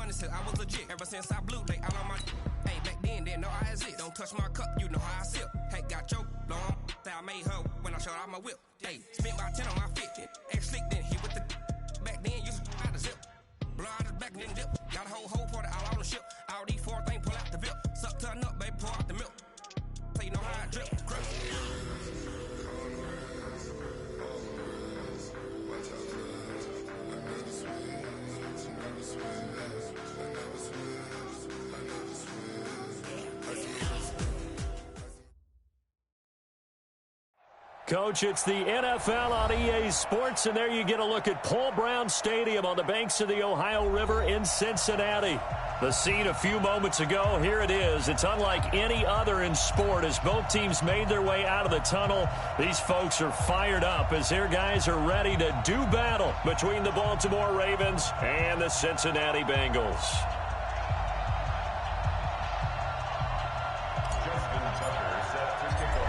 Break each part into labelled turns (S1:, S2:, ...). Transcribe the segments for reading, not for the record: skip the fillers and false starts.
S1: money since I was legit. Ever since I blew, they all on my. Hey, back then, didn't know I exist. Don't touch my cup, you know how I sip. Hey, got your long. I made her when I showed out my whip. Hey, spent about 10 on my fit. Ex-slick, then hit with the. Back then, you out the zip. Blow out his back, then dip. Got a whole party all on the ship. All these four things, pull out the VIP. Suck, turn up, baby, pour out the milk. So you know how I drip. Crush.
S2: Coach, it's the NFL on EA Sports, and there you get a look at Paul Brown Stadium on the banks of the Ohio River in Cincinnati. The scene a few moments ago, here it is. It's unlike any other in sport as both teams made their way out of the tunnel. These folks are fired up as their guys are ready to do battle between the Baltimore Ravens and the Cincinnati Bengals.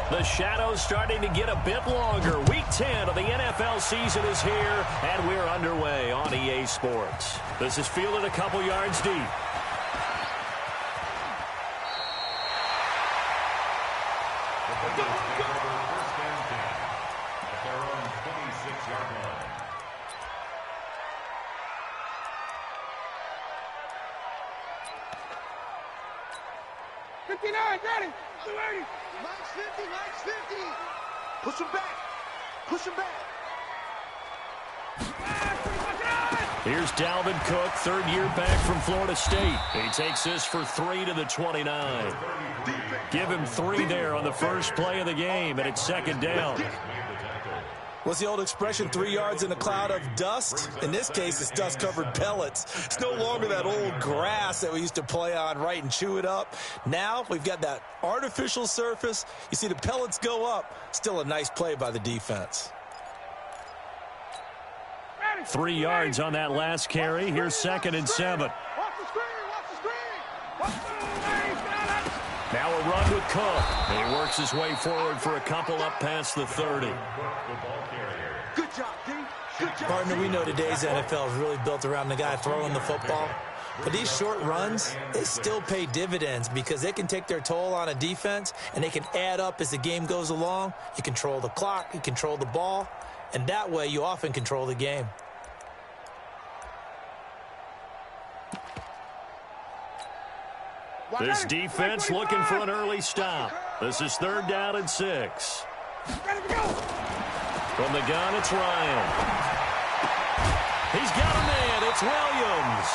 S2: The shadow's starting to get a bit longer. Week 10 of the NFL season is here, and we're underway on EA Sports. This is fielded a couple yards deep.
S3: At their own 26-yard line.
S4: Ready. 280. Max 50, Max 50. Push him back. Push him back.
S2: Here's Dalvin Cook, third year back from Florida State. He takes this for 3 to the 29. Give him 3 there on the first play of the game, and it's second down.
S5: What's the old expression, 3 yards in a cloud of dust? In this case, it's dust-covered pellets. It's no longer that old grass that we used to play on, right, and chew it up. Now we've got that artificial surface. You see the pellets go up. Still a nice play by the defense.
S2: 3 yards on that last carry. Here's 2nd and 7. Now a run with Cook. He works his way forward for a couple up past the 30.
S4: Good job, D. Good job.
S5: Partner, we know today's NFL is really built around the guy throwing the football. But these short runs, they still pay dividends because they can take their toll on a defense, and they can add up as the game goes along. You control the clock, you control the ball, and that way you often control the game.
S2: This defense looking for an early stop. This is 3rd down and 6. From the gun, it's Ryan. He's got a man. It's Williams.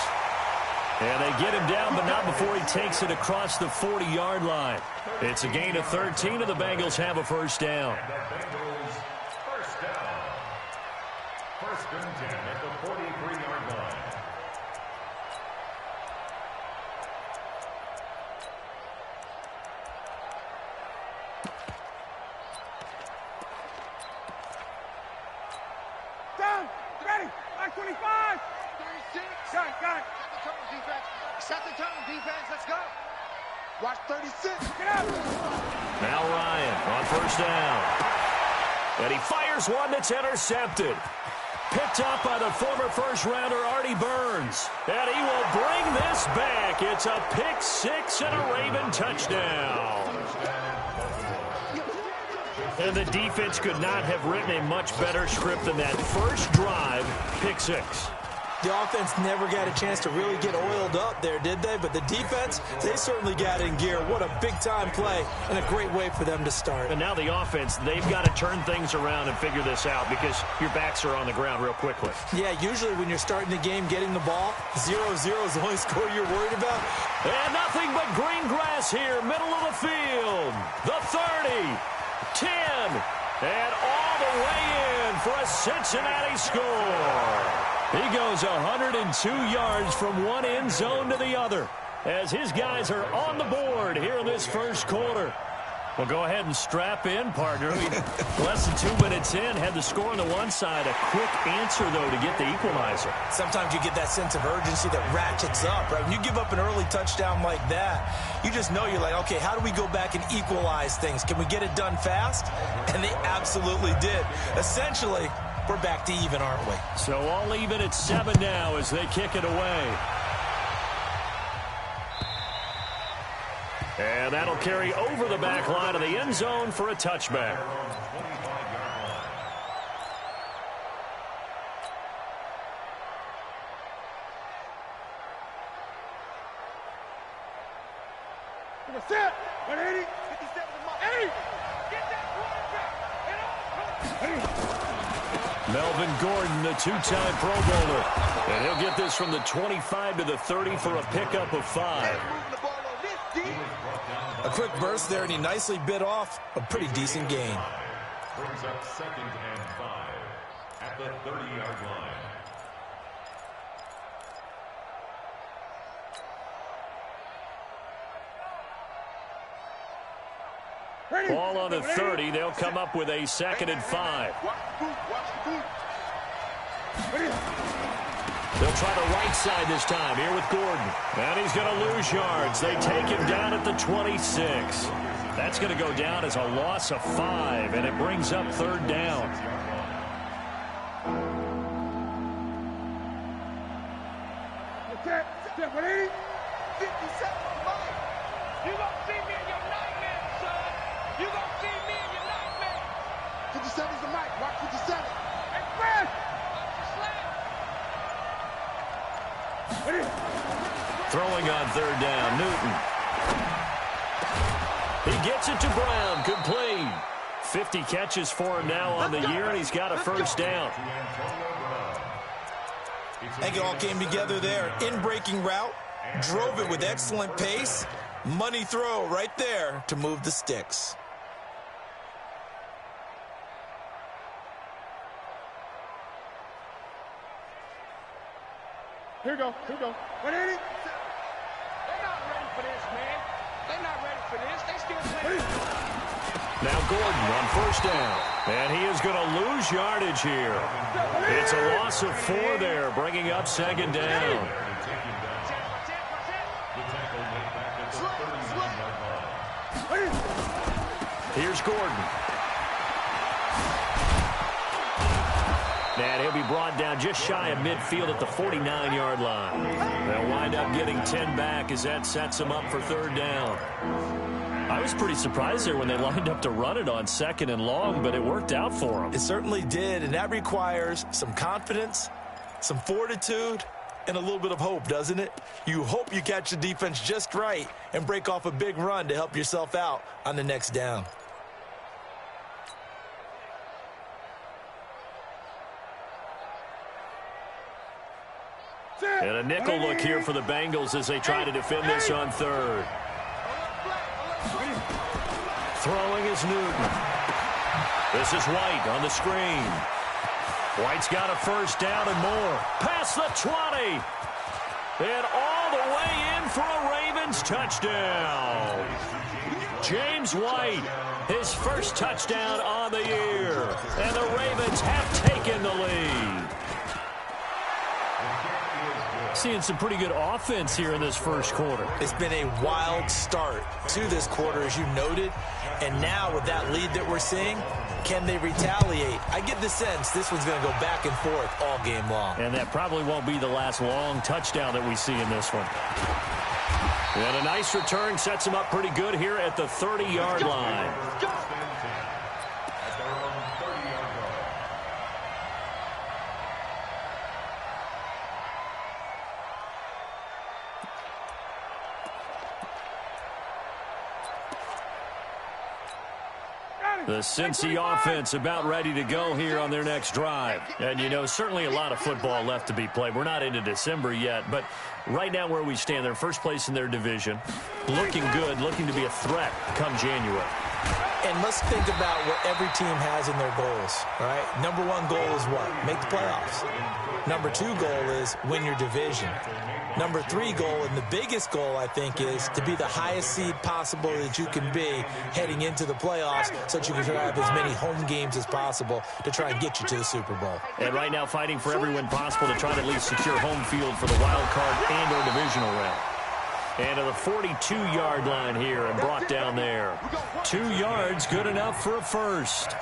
S2: And they get him down, but not before he takes it across the 40-yard line. It's a gain of 13, and the Bengals have a first down.
S3: First down. 1st and 10 at the 43-yard line.
S4: Down. Ready. Line 25. 36. Got it. Set the tone, defense. Let's go. Watch 36. Get out.
S2: Now Ryan on first down. And he fires one that's intercepted. Picked up by the former first-rounder Artie Burns. And he will bring this back. It's a pick 6 and a Raven touchdown. And the defense could not have written a much better script than that first drive, pick 6.
S5: The offense never got a chance to really get oiled up there, did they? But the defense, they certainly got in gear. What a big-time play and a great way for them to start.
S2: And now the offense, they've got to turn things around and figure this out because your backs are on the ground real quickly.
S5: Yeah, usually when you're starting the game getting the ball, 0-0 is the only score you're worried about.
S2: And nothing but green grass here, middle of the field. The 30, 10, and all the way in for a Cincinnati score. He goes 102 yards from one end zone to the other as his guys are on the board here in this first quarter. Well, go ahead and strap in, partner. Less than 2 minutes in, had the score on the one side. A quick answer, though, to get the equalizer.
S5: Sometimes you get that sense of urgency that ratchets up, right? When you give up an early touchdown like that, you just know you're like, okay, how do we go back and equalize things? Can we get it done fast? And they absolutely did. Essentially, we're back to even, aren't we?
S2: So all even at 7 now as they kick it away. And that'll carry over the back line of the end zone for a touchback.
S4: Set. 180. 57 to my 80. Get that quarterback.
S2: Melvin Gordon, the two-time Pro Bowler. And he'll get this from the 25 to the 30 for a pickup of 5.
S5: A quick burst there, and he nicely bit off a pretty decent gain.
S3: Brings up 2nd and 5 at the 30-yard line.
S2: Ball on the 30. They'll come up with a 2nd and 5. They'll try the right side this time here with Gordon. And he's going to lose yards. They take him down at the 26. That's going to go down as a loss of 5, and it brings up 3rd down.
S4: Set. 180. 57 to Mike. You gonna see me in your nightmare, son. You gonna see me in your nightmare. 57 is the mic. Watch 57. Hey, Fred!
S2: Throwing on 3rd down, Newton. He gets it to Brown, complete. 50 catches for him now on the year, and he's got a 1st down.
S5: I think it all came together there. In-breaking route, drove it with excellent pace. Money throw right there to move the sticks.
S4: Here we go. 180. They're not ready for this, man. They're not ready for this. They still playing.
S2: Now Gordon on 1st down. And he is going to lose yardage here. It's a loss of 4 there, bringing up 2nd down. Here's Gordon. And he'll be brought down just shy of midfield at the 49-yard line. They'll wind up getting 10 back as that sets them up for 3rd down. I was pretty surprised there when they lined up to run it on 2nd and long, but it worked out for them.
S5: It certainly did, and that requires some confidence, some fortitude, and a little bit of hope, doesn't it? You hope you catch the defense just right and break off a big run to help yourself out on the next down.
S2: And a nickel look here for the Bengals as they try to defend this on 3rd. Throwing is Newton. This is White on the screen. White's got a 1st down and more. Past the 20. And all the way in for a Ravens touchdown. James White, his 1st touchdown on the year. And the Ravens have taken the lead. Seeing some pretty good offense here in this 1st quarter.
S5: It's been a wild start to this quarter, as you noted. And now with that lead that we're seeing, can they retaliate? I get the sense this one's going to go back and forth all game long.
S2: And that probably won't be the last long touchdown that we see in this one. And a nice return sets him up pretty good here at the 30-yard line. The Cincy offense about ready to go here on their next drive. And, you know, certainly a lot of football left to be played. We're not into December yet, but right now where we stand, they're first place in their division. Looking good, looking to be a threat come January.
S5: And let's think about what every team has in their goals, all right? Number 1 goal is what? Make the playoffs. Number 2 goal is win your division. Number 3 goal, and the biggest goal, I think, is to be the highest seed possible that you can be heading into the playoffs so that you can have as many home games as possible to try and get you to the Super Bowl.
S2: And right now fighting for every win possible to try to at least secure home field for the wild card and or divisional round. And to the 42-yard line here and brought down there. 2 yards, good enough for a 1st.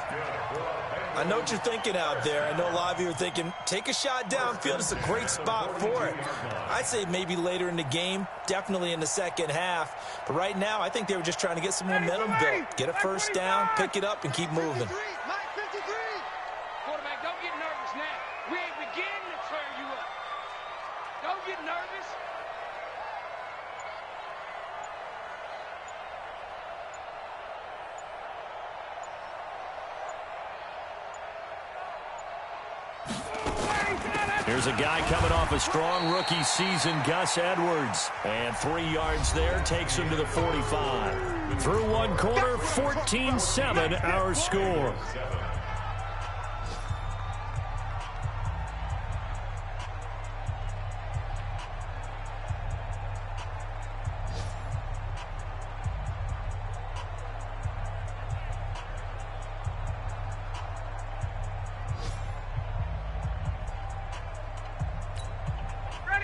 S5: I know what you're thinking out there. I know a lot of you are thinking, take a shot downfield. It's a great spot for it. I'd say maybe later in the game, definitely in the second half. But right now, I think they were just trying to get some momentum built. Get a first down, pick it up, and keep moving.
S4: Quarterback, don't get nervous now. We ain't beginning to tear you up. Don't get nervous.
S2: Here's a guy coming off a strong rookie season, Gus Edwards. And 3 yards there takes him to the 45. Through one quarter, 14-7 our score.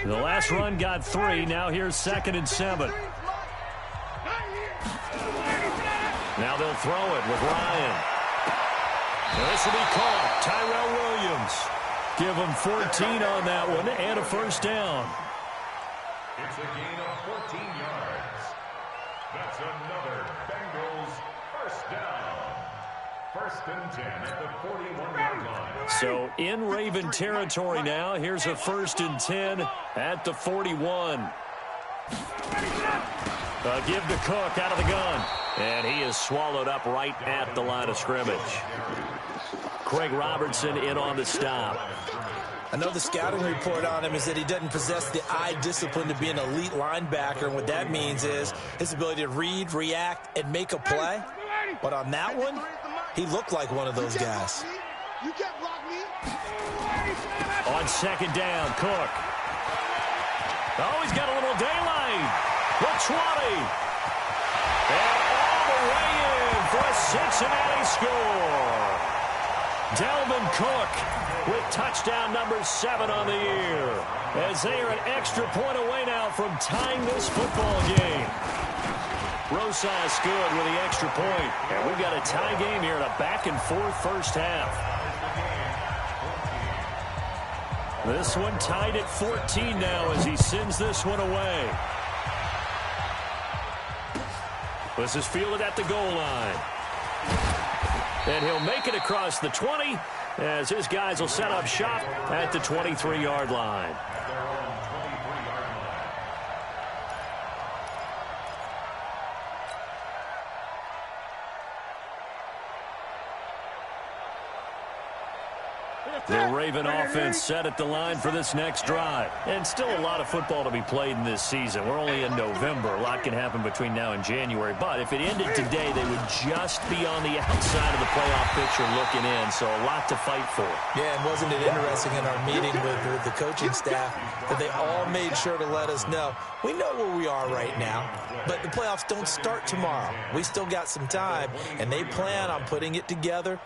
S2: The last run got 3. Now here's 2nd and 7. Now they'll throw it with Ryan. Now this will be caught. Tyrell Williams. Give him 14 on that one and a first down.
S3: It's a gain of 14 yards. That's another Bengals first down. 1st and 10 at the 41-yard line.
S2: So in Raven territory now. Here's a 1st and 10 at the 41. Give to Cook out of the gun. And he is swallowed up right at the line of scrimmage. Craig Robertson in on the stop.
S5: I know the scouting report on him is that he doesn't possess the eye discipline to be an elite linebacker. And what that means is his ability to read, react, and make a play. But on that one, he looked like one of those guys.
S4: You can't block me.
S2: On 2nd down, Cook. Oh, he's got a little daylight. The 20. And all the way in for a Cincinnati score. Dalvin Cook with touchdown number 7 on the year. As they are an extra point away now from tying this football game. Rosas good with the extra point. And we've got a tie game here in a back-and-forth first half. This one tied at 14 now as he sends this one away. This is fielded at the goal line. And he'll make it across the 20 as his guys will set up shop at the 23-yard line. The Raven offense set at the line for this next drive. And still a lot of football to be played in this season. We're only in November. A lot can happen between now and January. But if it ended today, they would just be on the outside of the playoff picture looking in. So a lot to fight for.
S5: Yeah, and wasn't it interesting in our meeting with the coaching staff that they all made sure to let us know, we know where we are right now, but the playoffs don't start tomorrow. We still got some time, and they plan on putting it together,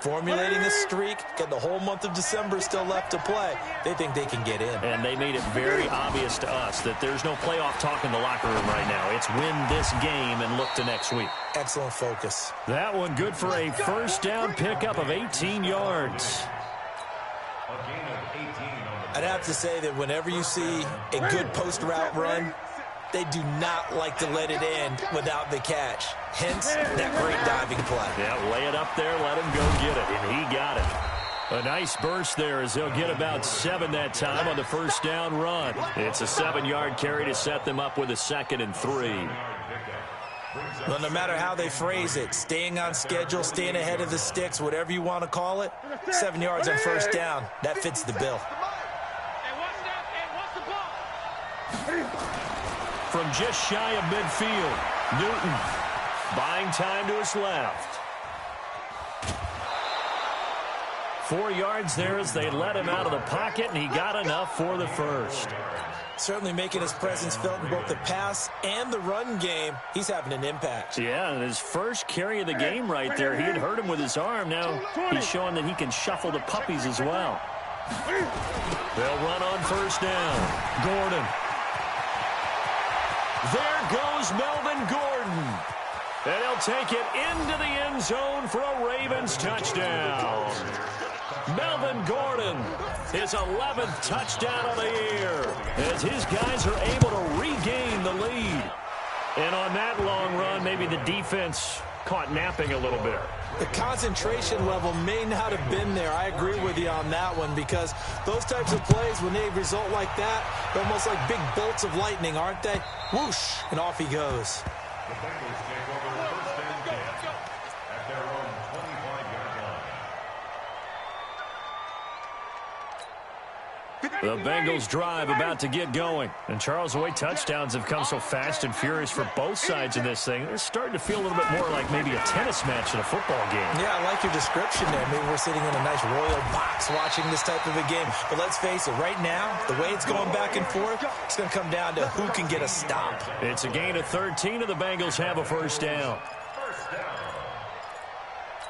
S5: formulating a streak, got the whole month of December still left to play. They think they can get in.
S2: And they made it very obvious to us that there's no playoff talk in the locker room right now. It's win this game and look to next week.
S5: Excellent focus.
S2: That one good for a first down pickup of 18 yards.
S5: I'd have to say that whenever you see a good post route run, they do not like to let it end without the catch. Hence, that great diving play.
S2: Yeah, lay it up there, let him go get it, and he got it. A nice burst there as they'll get about 7 that time on the first down run. It's a 7-yard carry to set them up with a 2nd and 3.
S5: Well, no matter how they phrase it, staying on schedule, staying ahead of the sticks, whatever you want to call it, 7 yards on first down, that fits the bill.
S2: From just shy of midfield, Newton buying time to his left. 4 yards there as they let him out of the pocket, and he got enough for the first.
S5: Certainly making his presence felt in both the pass and the run game. He's having an impact.
S2: Yeah, and his first carry of the game right there, he had hurt him with his arm. Now he's showing that he can shuffle the puppies as well. They'll run on first down. Gordon. There goes Melvin Gordon. And he'll take it into the end zone for a Ravens touchdown. Melvin Gordon, his 11th touchdown of the year, as his guys are able to regain the lead. And on that long run, maybe the defense caught napping a little bit.
S5: The concentration level may not have been there. I agree with you on that one, because those types of plays, when they result like that, they're almost like big bolts of lightning, aren't they? Whoosh, and off he goes.
S3: The Bengals take over first and 10 at their own 25-yard line.
S2: The Bengals drive about to get going. And Charles, the way touchdowns have come so fast and furious for both sides of this thing, it's starting to feel a little bit more like maybe a tennis match in a football game.
S5: Yeah, I like your description there. Maybe we're sitting in a nice royal box watching this type of a game. But let's face it, right now, the way it's going back and forth, it's going to come down to who can get a stop.
S2: It's a gain of 13, and the Bengals have a first down.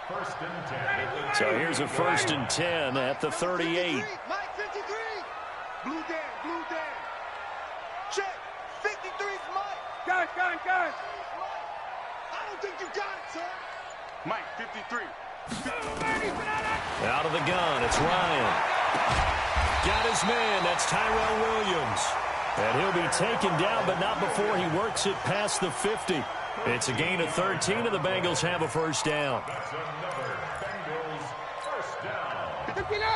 S3: First and 10.
S2: So here's a first and 10 at the 38.
S4: Blue down. Check. 53's Mike. Guys. I don't think you got it, sir. Mike, 53.
S2: Out of the gun, it's Ryan. Got his man, that's Tyrell Williams. And he'll be taken down, but not before he works it past the 50. It's a gain of 13, and the Bengals have a first down.
S3: That's another Bengals first down.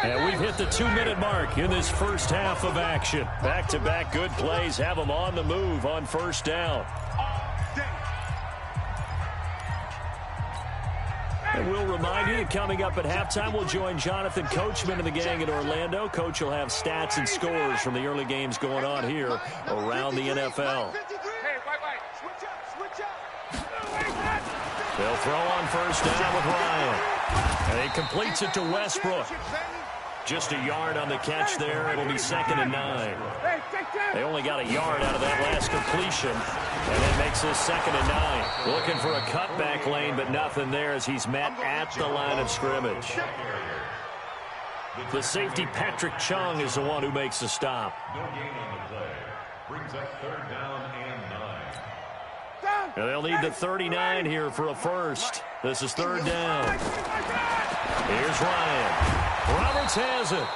S2: And we've hit the 2-minute mark in this first half of action. Back-to-back good plays have them on the move on first down. And we'll remind you that coming up at halftime, we'll join Jonathan Coachman and the gang in Orlando. Coach will have stats and scores from the early games going on here around the NFL. They'll throw on first down with Ryan. And he completes it to Westbrook. Just a yard on the catch there. It'll be 2nd and 9. They only got a yard out of that last completion. And that makes this 2nd and 9. Looking for a cutback lane, but nothing there as he's met at the line of scrimmage. The safety, Patrick Chung, is the one who makes the stop.
S3: No gain on the play. Brings up 3rd down and 9.
S2: And they'll need the 39 here for a first. This is 3rd down. Here's Ryan. Roberts has it.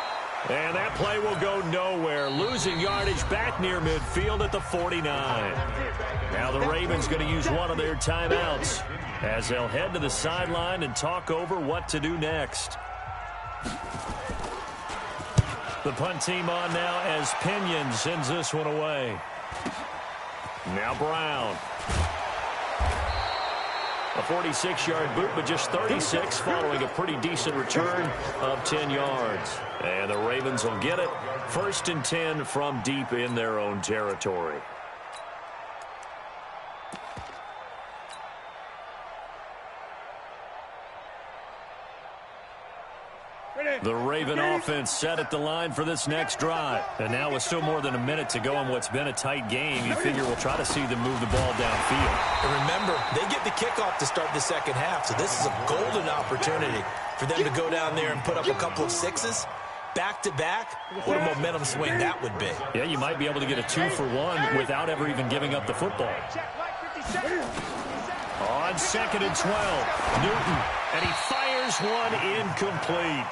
S2: And that play will go nowhere. Losing yardage back near midfield at the 49. Now the Ravens going to use one of their timeouts as they'll head to the sideline and talk over what to do next. The punt team on now as Pinion sends this one away. Now Brown. A 46-yard boot, but just 36 following a pretty decent return of 10 yards. And the Ravens will get it. 1st and 10 from deep in their own territory. The Raven offense set at the line for this next drive. And now with still more than a minute to go in what's been a tight game, you figure we'll try to see them move the ball downfield.
S5: And remember, they get the kickoff to start the second half, so this is a golden opportunity for them to go down there and put up a couple of sixes. Back-to-back, what a momentum swing that would be.
S2: Yeah, you might be able to get a 2-for-1 without ever even giving up the football. On 2nd and 12, Newton, and he fires one incomplete.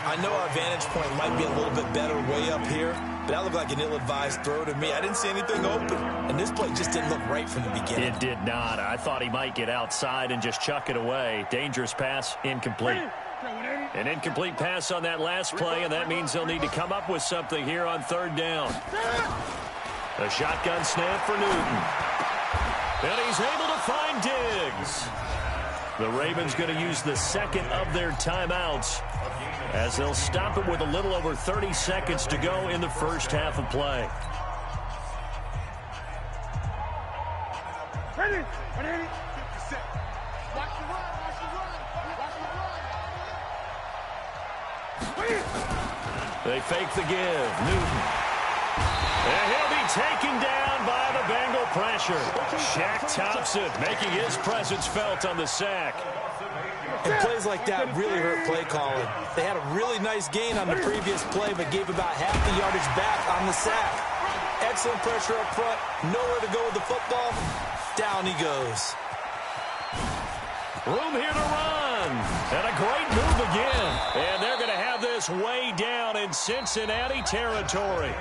S5: I know our vantage point might be a little bit better way up here, but that looked like an ill-advised throw to me. I didn't see anything open, and this play just didn't look right from the beginning.
S2: It did not. I thought he might get outside and just chuck it away. Dangerous pass, incomplete. An incomplete pass on that last play, and that means they'll need to come up with something here on 3rd down. A shotgun snap for Newton. And he's able to find Diggs. The Ravens going to use the 2nd of their timeouts as they'll stop it with a little over 30 seconds to go in the first half of play.
S4: Ready.
S2: They fake the give. Newton. And he'll be taken down by the Bengal pressure. Shaq Thompson making his presence felt on the sack.
S5: And plays like that really hurt play calling. They had a really nice gain on the previous play, but gave about half the yardage back on the sack. Excellent pressure up front. Nowhere to go with the football. Down he goes.
S2: Room here to run. And a great move again. And they're going to have this way down in Cincinnati territory.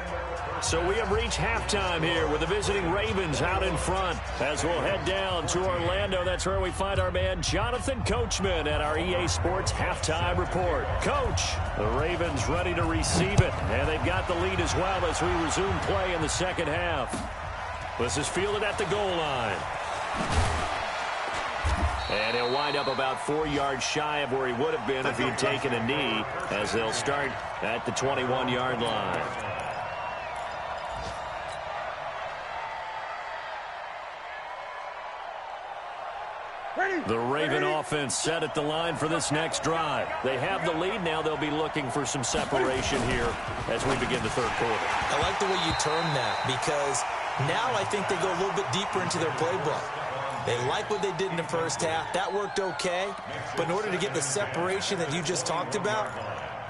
S2: So we have reached halftime here with the visiting Ravens out in front. As we'll head down to Orlando, that's where we find our man Jonathan Coachman at our EA Sports Halftime Report. Coach, the Ravens ready to receive it, and they've got the lead as well as we resume play in the second half. This is fielded at the goal line. And he'll wind up about 4 yards shy of where he would have been if he'd taken a knee, as they'll start at the 21-yard line. The Raven offense set at the line for this next drive. They have the lead. Now they'll be looking for some separation here as we begin the third quarter.
S5: I like the way you term that, because now I think they go a little bit deeper into their playbook. They like what they did in the first half. That worked okay. But in order to get the separation that you just talked about,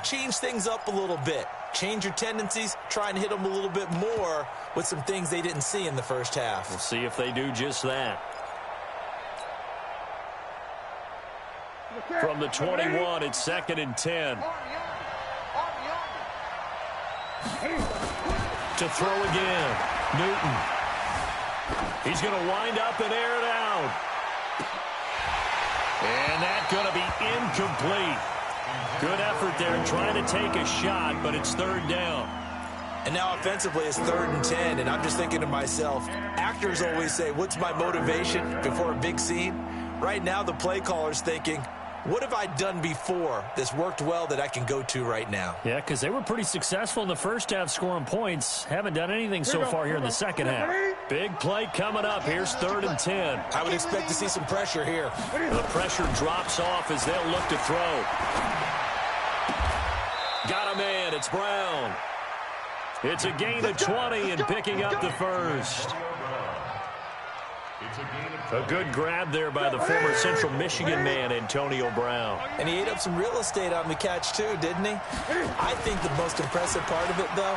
S5: change things up a little bit. Change your tendencies. Try and hit them a little bit more with some things they didn't see in the first half.
S2: We'll see if they do just that. From the 21, it's 2nd and 10. To throw again. Newton. He's going to wind up and air it out. And that's going to be incomplete. Good effort there trying to take a shot, but it's third down.
S5: And now offensively it's 3rd and 10, and I'm just thinking to myself, actors always say, what's my motivation before a big scene? Right now the play caller's thinking, what have I done before that's worked well that I can go to right now?
S2: Yeah, because they were pretty successful in the first half scoring points. Haven't done anything so far here in the second half. Big play coming up. Here's 3rd and 10.
S5: I would expect to see some pressure here.
S2: The pressure drops off as they'll look to throw. Got a man. It's Brown. It's a gain of 20 and picking up the first. A good grab there by the former Central Michigan man, Antonio Brown.
S5: And he ate up some real estate on the catch, too, didn't he? I think the most impressive part of it, though,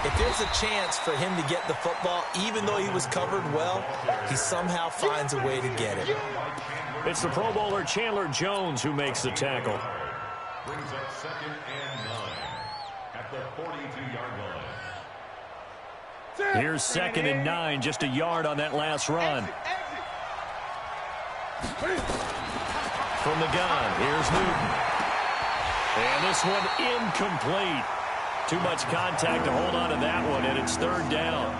S5: if there's a chance for him to get the football, even though he was covered well, he somehow finds a way to get it.
S2: It's the Pro Bowler Chandler Jones who makes the tackle.
S3: Brings up 2nd and 9 at the 42-yard line.
S2: Here's 2nd and 9, just a yard on that last run. From the gun, here's Newton. And this one incomplete. Too much contact to hold on to that one, and it's 3rd down.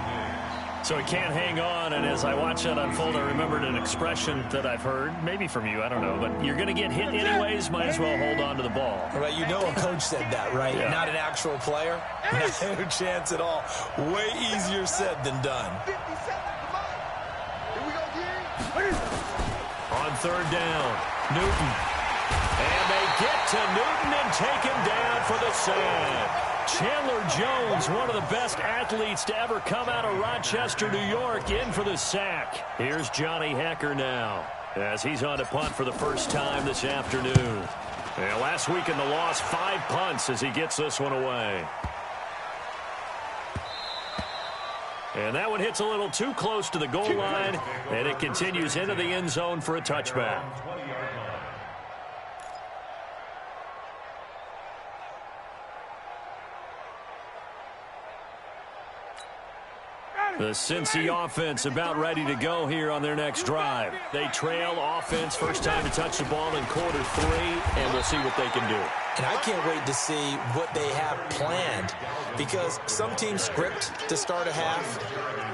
S2: So he can't hang on, and as I watch that unfold, I remembered an expression that I've heard, maybe from you, I don't know, but you're going to get hit anyways, might as well hold on to the ball.
S5: Right, you know a coach said that, right?
S2: Yeah.
S5: Not an actual player. No chance at all. Way easier said than done.
S2: On 3rd down, Newton. And they get to Newton and take him down for the sack. Chandler Jones, one of the best athletes to ever come out of Rochester, New York, in for the sack. Here's Johnny Hecker now, as he's on to punt for the first time this afternoon. And last week in the loss, 5 punts as he gets this one away. And that one hits a little too close to the goal line, and it continues into the end zone for a touchback. The Cincy offense about ready to go here on their next drive. They trail offense, first time to touch the ball in quarter 3, and we'll see what they can do.
S5: And I can't wait to see what they have planned, because some teams script to start a half.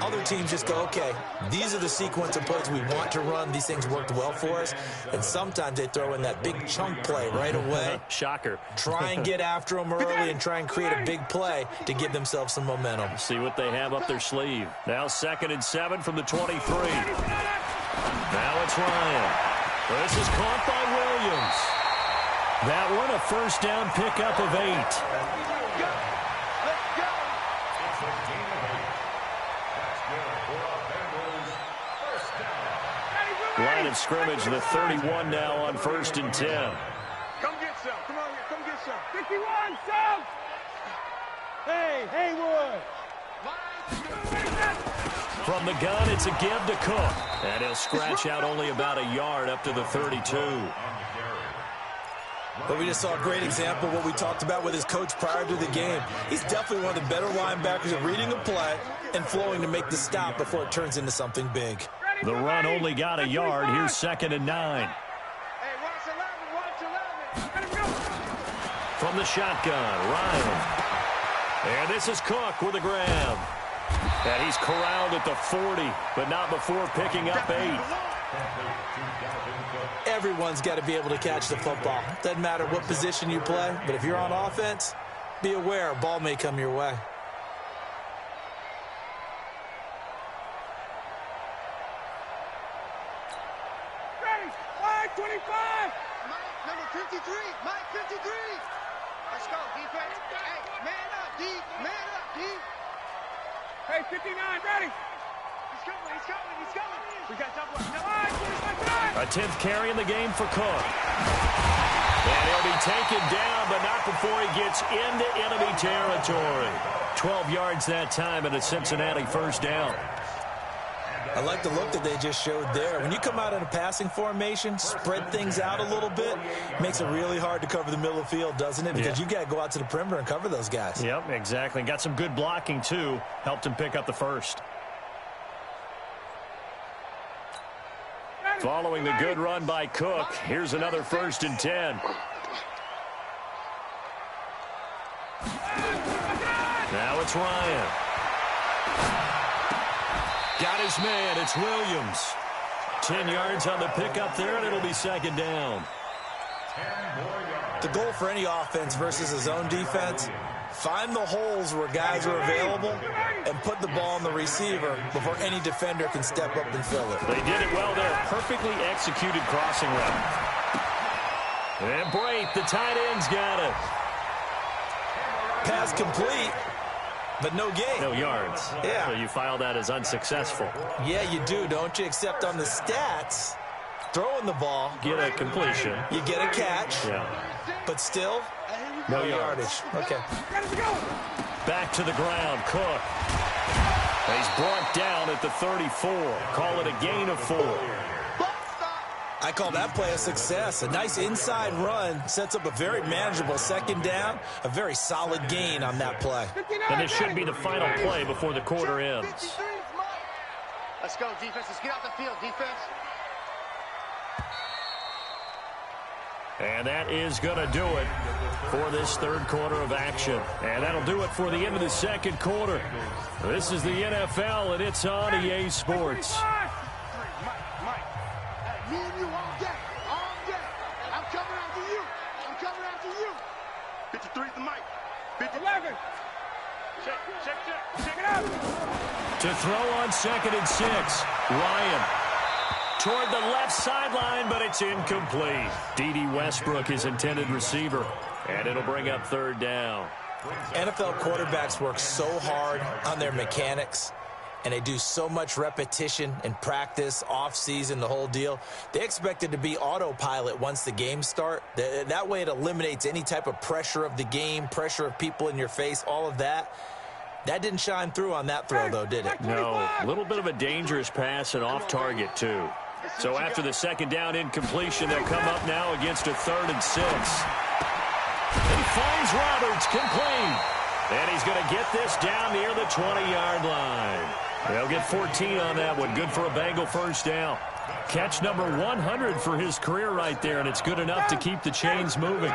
S5: Other teams just go, okay, these are the sequence of plays we want to run. These things worked well for us. And sometimes they throw in that big chunk play right away.
S2: Shocker.
S5: Try and get after them early and try and create a big play to give themselves some momentum.
S2: See what they have up their sleeve. Now 2nd and 7 from the 23. Now it's Ryan. This is caught by Williams. That one a first down pickup of 8. Line of scrimmage, the 31 now on 1st and 10.
S4: Come get some. Come on, come get some. 51, South. Hey, Haywood.
S2: From the gun, it's a give to Cook. And he'll scratch out only about a yard up to the 32.
S5: But we just saw a great example of what we talked about with his coach prior to the game. He's definitely one of the better linebackers at reading a play and flowing to make the stop before it turns into something big.
S2: The run only got a yard. Here's 2nd and 9. From the shotgun, Ryan. And this is Cook with a grab. And he's corralled at the 40, but not before picking up 8.
S5: Everyone's got to be able to catch the football. Doesn't matter what position you play, but if you're on offense, be aware a ball may come your way.
S4: Ready, Mike 25. Number 53, Mike 53. Let's go, defense. Hey, man up, D. Man up, D. Hey, 59, ready. He's coming. We got double.
S2: A 10th carry in the game for Cook. And he'll be taken down, but not before he gets into enemy territory. 12 yards that time and a Cincinnati first down.
S5: I like the look that they just showed there. When you come out in a passing formation, spread things out a little bit, makes it really hard to cover the middle of the field, doesn't it? Because you got to go out to the perimeter and cover those guys.
S2: Yep, exactly. Got some good blocking, too. Helped him pick up the first. Following the good run by Cook, here's another 1st and 10. Now it's Ryan. Got his man. It's Williams. 10 yards on the pickup there, and it'll be 2nd down.
S5: The goal for any offense versus his own defense, find the holes where guys are available and put the ball on the receiver before any defender can step up and fill it.
S2: They did it well there. Perfectly executed crossing route. And Brate, the tight end's got it.
S5: Pass complete, but no gain.
S2: No yards.
S5: Yeah.
S2: So you file that as unsuccessful.
S5: Yeah, you do, don't you? Except on the stats, throwing the ball,
S2: Get a completion.
S5: you get a catch,
S2: Yeah.
S5: but still, no yardage. Okay.
S2: Back to the ground, Cook. He's brought down at the 34. Call it a gain of 4.
S5: I call that play a success. A nice inside run sets up a very manageable 2nd down, a very solid gain on that play.
S2: And this should be the final play before the quarter ends.
S4: Let's go, defense. Let's get out the field, defense.
S2: And that is going to do it for this 3rd quarter of action. And that'll do it for the end of the 2nd quarter. This is the NFL, and it's on EA Sports.
S4: Mike, me and you all day. I'm coming after you. 53's the mic. 11. Check it out.
S2: To throw on 2nd and 6, Ryan. Toward the left sideline, but it's incomplete. D.D. Westbrook, his intended receiver, and it'll bring up 3rd down.
S5: NFL quarterbacks work so hard on their mechanics, and they do so much repetition and practice, off-season, the whole deal. They expect it to be autopilot once the games start. That way it eliminates any type of pressure of the game, pressure of people in your face, all of that. That didn't shine through on that throw, though, did it?
S2: No, a little bit of a dangerous pass and off target, too. So after the 2nd down incompletion, they'll come up now against a 3rd and 6. He finds Roberts, complete. And he's going to get this down near the 20-yard line. They'll get 14 on that one. Good for a Bengal first down. Catch number 100 for his career right there, and it's good enough to keep the chains moving.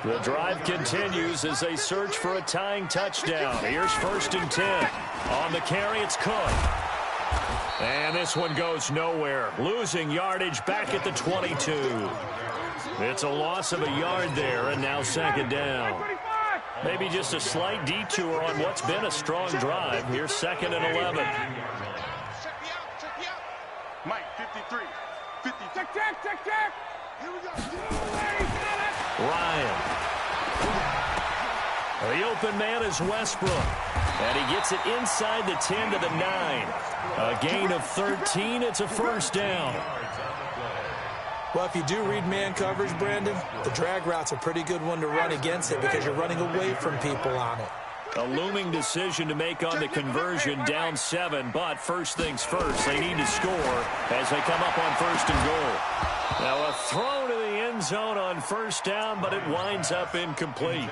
S2: The drive continues as they search for a tying touchdown. Here's 1st and 10. On the carry, it's Cook. And this one goes nowhere. Losing yardage back at the 22. It's a loss of a yard there, and now 2nd down. Maybe just a slight detour on what's been a strong drive. Here's 2nd and 11.
S4: Mike, 53. 50. Check. Here we go.
S2: Ryan. The open man is Westbrook. And he gets it inside the 10 to the 9. A gain of 13. It's a 1st down.
S5: Well, if you do read man coverage, Brandon, the drag route's a pretty good one to run against it because you're running away from people on it.
S2: A looming decision to make on the conversion, down 7. But first things first, they need to score as they come up on 1st and goal. Now a throw to the end zone on 1st down, but it winds up incomplete.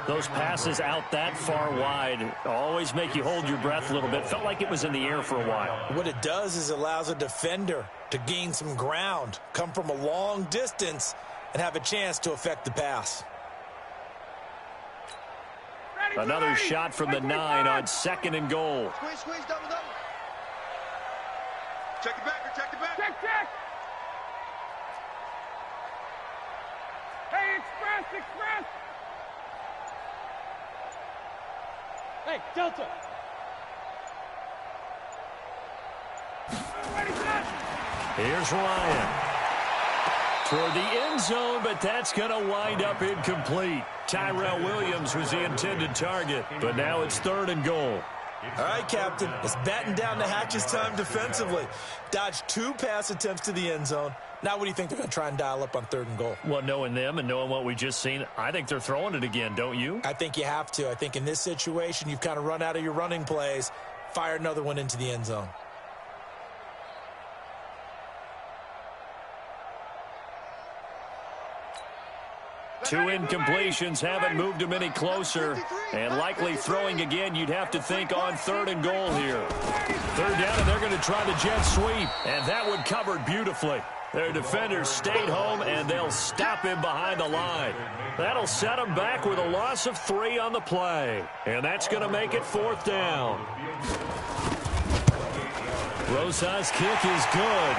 S2: Those passes out that far wide always make you hold your breath a little bit. Felt like it was in the air for a while.
S5: What it does is allows a defender to gain some ground, come from a long distance, and have a chance to affect the pass.
S2: Another shot from the 9 on 2nd and goal.
S4: Squeeze, squeeze, double, double. Check it back, check it back. Check. Hey, express. Hey, Delta.
S2: Here's Ryan. Toward the end zone, but that's going to wind up incomplete. Tyrell Williams was the intended target, but now it's 3rd and goal.
S5: All right, Captain, it's batten down the hatches time defensively. Dodged 2 pass attempts to the end zone. Now what do you think they're going to try and dial up on 3rd and goal?
S2: Well, knowing them and knowing what we just seen, I think they're throwing it again, don't you?
S5: I think you have to. I think in this situation, you've kind of run out of your running plays. Fire another one into the end zone.
S2: Two incompletions haven't moved him any closer. And likely throwing again, you'd have to think on 3rd and goal here. 3rd down, and they're going to try the jet sweep. And that one covered beautifully. Their defenders stayed home, and they'll stop him behind the line. That'll set them back with a loss of 3 on the play. And that's going to make it 4th down. Rosa's kick is good.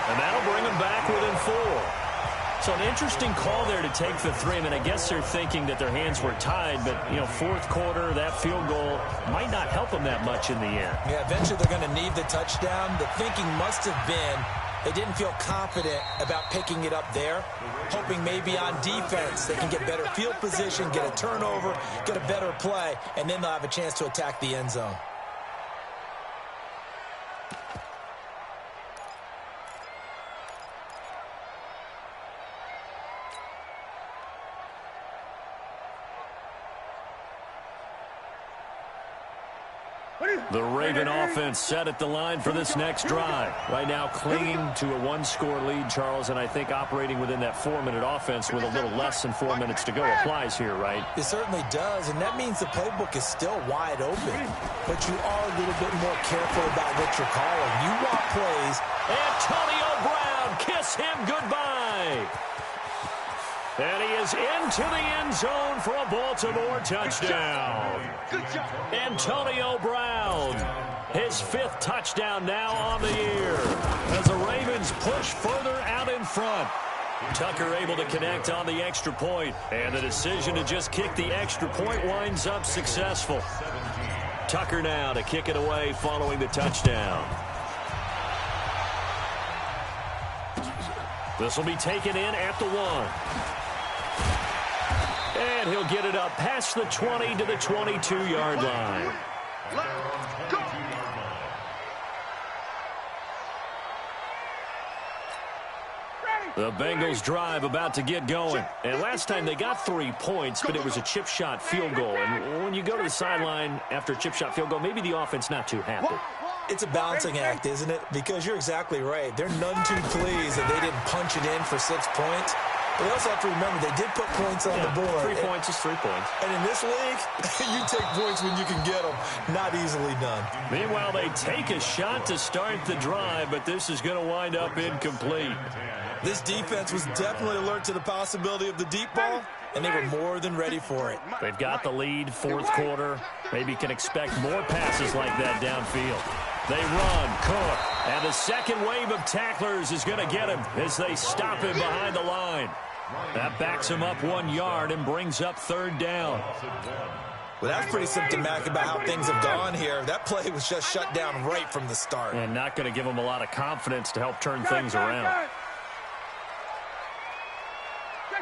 S2: And that'll bring them back within 4. So an interesting call there to take the 3. I mean, I guess they're thinking that their hands were tied, but, 4th quarter, that field goal might not help them that much in the end.
S5: Yeah, eventually they're going to need the touchdown. The thinking must have been they didn't feel confident about picking it up there, hoping maybe on defense they can get better field position, get a turnover, get a better play, and then they'll have a chance to attack the end zone.
S2: The Raven offense set at the line for this next drive. Right now clinging to a 1-score lead, Charles, and I think operating within that 4-minute offense with a little less than 4 minutes to go applies here, right?
S5: It certainly does, and that means the playbook is still wide open. But you are a little bit more careful about what you're calling. You want plays.
S2: Antonio Brown, kiss him goodbye. And he is into the end zone for a Baltimore touchdown. Antonio Brown, his 5th touchdown now on the year as the Ravens push further out in front. Tucker able to connect on the extra point, and the decision to just kick the extra point winds up successful. Tucker now to kick it away following the touchdown. This will be taken in at the 1. And he'll get it up past the 20 to the 22-yard line. The Bengals drive about to get going. And last time they got 3 points, but it was a chip shot field goal. And when you go to the sideline after a chip shot field goal, maybe the offense not too happy.
S5: It's a balancing act, isn't it? Because you're exactly right. They're none too pleased that they didn't punch it in for 6 points. But they also have to remember they did put points on the board.
S2: 3 points is 3 points.
S5: And in this league, you take points when you can get them. Not easily done.
S2: Meanwhile, they take a shot to start the drive, but this is going to wind up incomplete.
S5: This defense was definitely alert to the possibility of the deep ball, and they were more than ready for it.
S2: They've got the lead, 4th quarter. Maybe can expect more passes like that downfield. They run, Cook, and the second wave of tacklers is going to get him as they stop him behind the line. That backs him up 1 yard and brings up 3rd down.
S5: Well, that's pretty symptomatic about how things have gone here. That play was just shut down right from the start.
S2: And not going to give him a lot of confidence to help turn things around.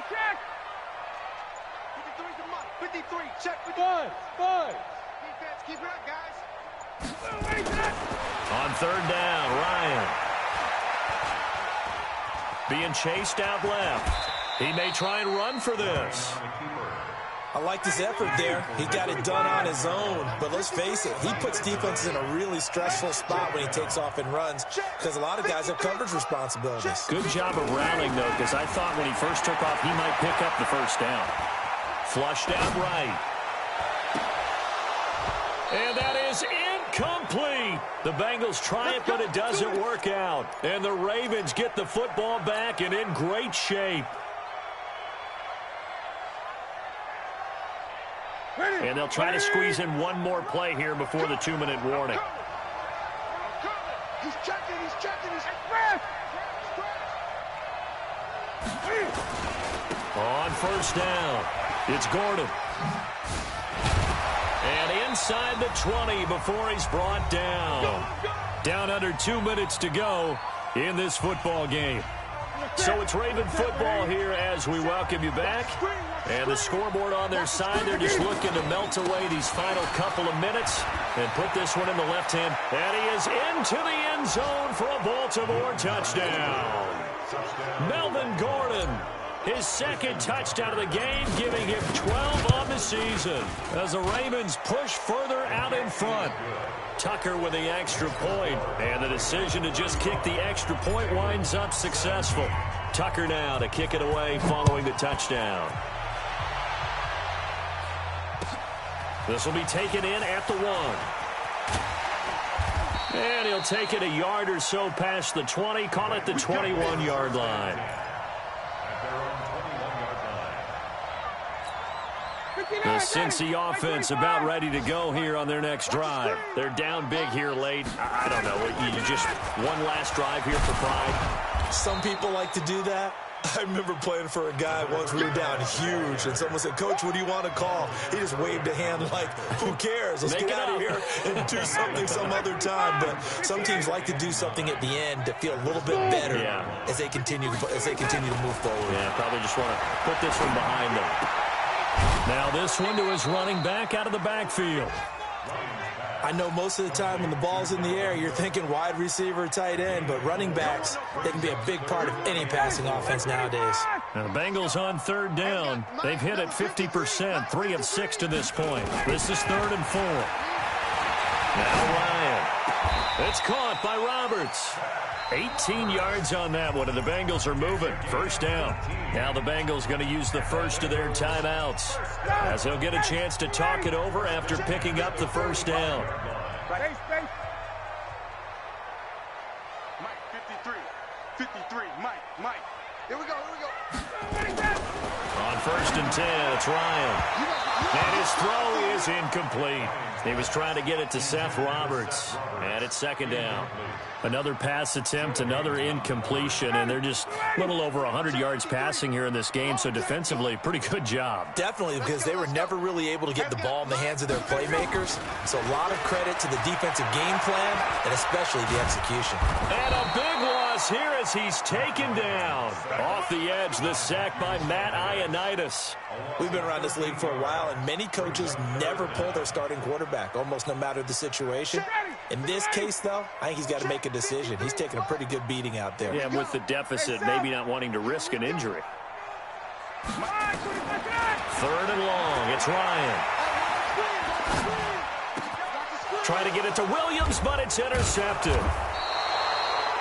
S4: Check. 53's a month. 53, check. 5. Defense, keep it up, guys.
S2: On 3rd down, Ryan. Being chased out left. He may try and run for this.
S5: I liked his effort there. He got it done on his own. But let's face it, he puts defenses in a really stressful spot when he takes off and runs because a lot of guys have coverage responsibilities.
S2: Good job of rounding, though, because I thought when he first took off, he might pick up the first down. Flushed out right. And that is incomplete. The Bengals try it, but it doesn't work out. And the Ravens get the football back and in great shape. And they'll try to squeeze in one more play here before the 2-minute warning.
S4: He's checking, he's checking, he's
S2: On first down, it's Gordon. And inside the 20 before he's brought down. Down under 2 minutes to go in this football game. So it's Raven football here as we welcome you back. And the scoreboard on their side, they're just looking to melt away these final couple of minutes and put this one in the left hand. And he is into the end zone for a Baltimore touchdown. Melvin Gordon, his second touchdown of the game, giving him 12 on the season as the Ravens push further out in front. Tucker with the extra point, and the decision to just kick the extra point winds up successful. Tucker now to kick it away following the touchdown. This will be taken in at the 1. And he'll take it a yard or so past the 20, call it the 21-yard line. The Cincy offense about ready to go here on their next drive. They're down big here late. I don't know. You just one last drive here for pride.
S5: Some people like to do that. I remember playing for a guy once. We were down huge, and someone said, "Coach, what do you want to call?" He just waved a hand like, "Who cares? Let's get out of here and do something some other time." But some teams like to do something at the end to feel a little bit better as they continue to move forward.
S2: Yeah, probably just want to put this one behind them. Now this one to his running back out of the backfield.
S5: I know most of the time when the ball's in the air, you're thinking wide receiver, tight end, but running backs, they can be a big part of any passing offense nowadays.
S2: Now the Bengals on third down. They've hit it 50%, 3 of 6 to this point. This is 3rd and 4. Now Ryan. It's caught by Roberts. 18 yards on that one, and the Bengals are moving. First down. Now the Bengals going to use the first of their timeouts as they'll get a chance to talk it over after picking up the first down.
S4: Mike 53, Mike. Here we go.
S2: On 1st and 10, it's Ryan. And his throw is incomplete. He was trying to get it to Seth Roberts. And it's 2nd down. Another pass attempt, another incompletion, and they're just a little over 100 yards passing here in this game, so defensively, pretty good job.
S5: Definitely, because they were never really able to get the ball in the hands of their playmakers, so a lot of credit to the defensive game plan, and especially the execution.
S2: And a big loss here as he's taken down. Off the edge, the sack by Matt Ioannidis.
S5: We've been around this league for a while, and many coaches never pull their starting quarterback, almost no matter the situation. In this case, though, I think he's got to make a decision. He's taking a pretty good beating out there.
S2: Yeah, with the deficit, maybe not wanting to risk an injury. 3rd and long, it's Ryan. Trying to get it to Williams, but it's intercepted.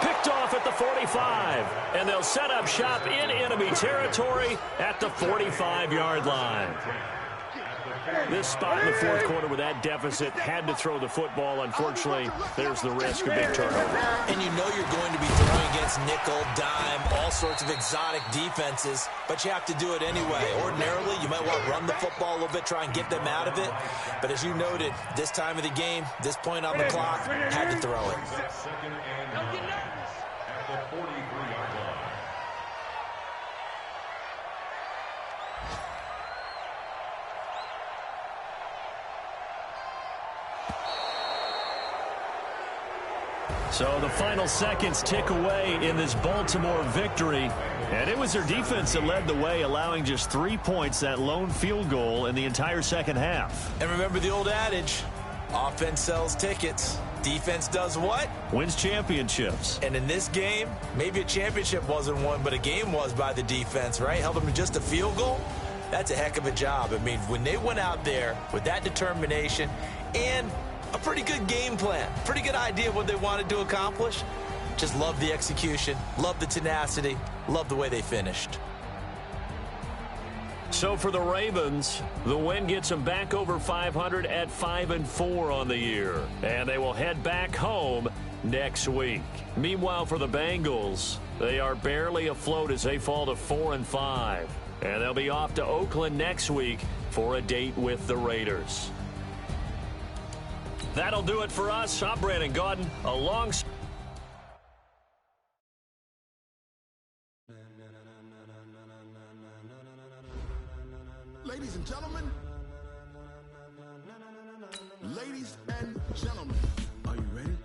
S2: Picked off at the 45, and they'll set up shop in enemy territory at the 45-yard line. This spot in the 4th quarter with that deficit, had to throw the football. Unfortunately, there's the risk of big turnover.
S5: And you know you're going to be throwing against nickel, dime, all sorts of exotic defenses, but you have to do it anyway. Ordinarily, you might want to run the football a little bit, try and get them out of it. But as you noted, this time of the game, this point on the clock, had to throw it.
S3: Don't get nervous. At the 43-yard line.
S2: So the final seconds tick away in this Baltimore victory. And it was their defense that led the way, allowing just 3 points, that lone field goal in the entire second half.
S5: And remember the old adage, offense sells tickets. Defense does what?
S2: Wins championships.
S5: And in this game, maybe a championship wasn't won, but a game was by the defense, right? Held them to just a field goal. that's a heck of a job. I mean, when they went out there with that determination and a pretty good game plan, pretty good idea of what they wanted to accomplish, just love the execution, love the tenacity, love the way they finished.
S2: So for the Ravens, the win gets them back over 500 at 5-4 on the year. And they will head back home next week. Meanwhile, for the Bengals, they are barely afloat as they fall to 4-5. And they'll be off to Oakland next week for a date with the Raiders. That'll do it for us. I'm Brandon Gaudin, alongside...
S6: Ladies and gentlemen, are you ready?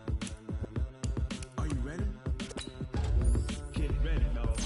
S6: Are you ready? Get ready, dog.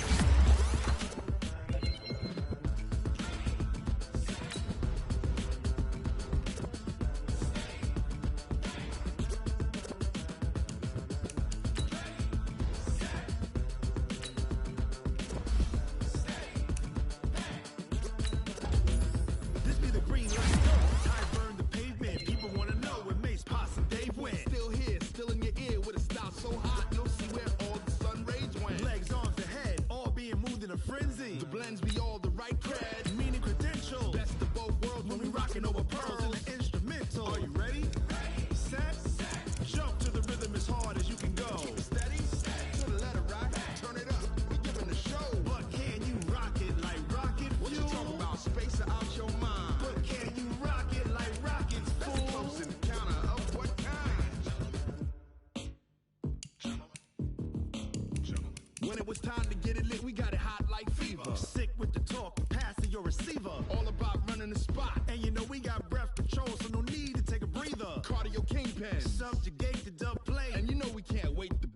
S6: When it was time to get it lit, we got it hot like fever. Sick with the talk, passing your receiver. All about running the spot. And you know we got breath control, so no need to take a breather. Cardio kingpin, subjugate the dub play. And you know we can't wait to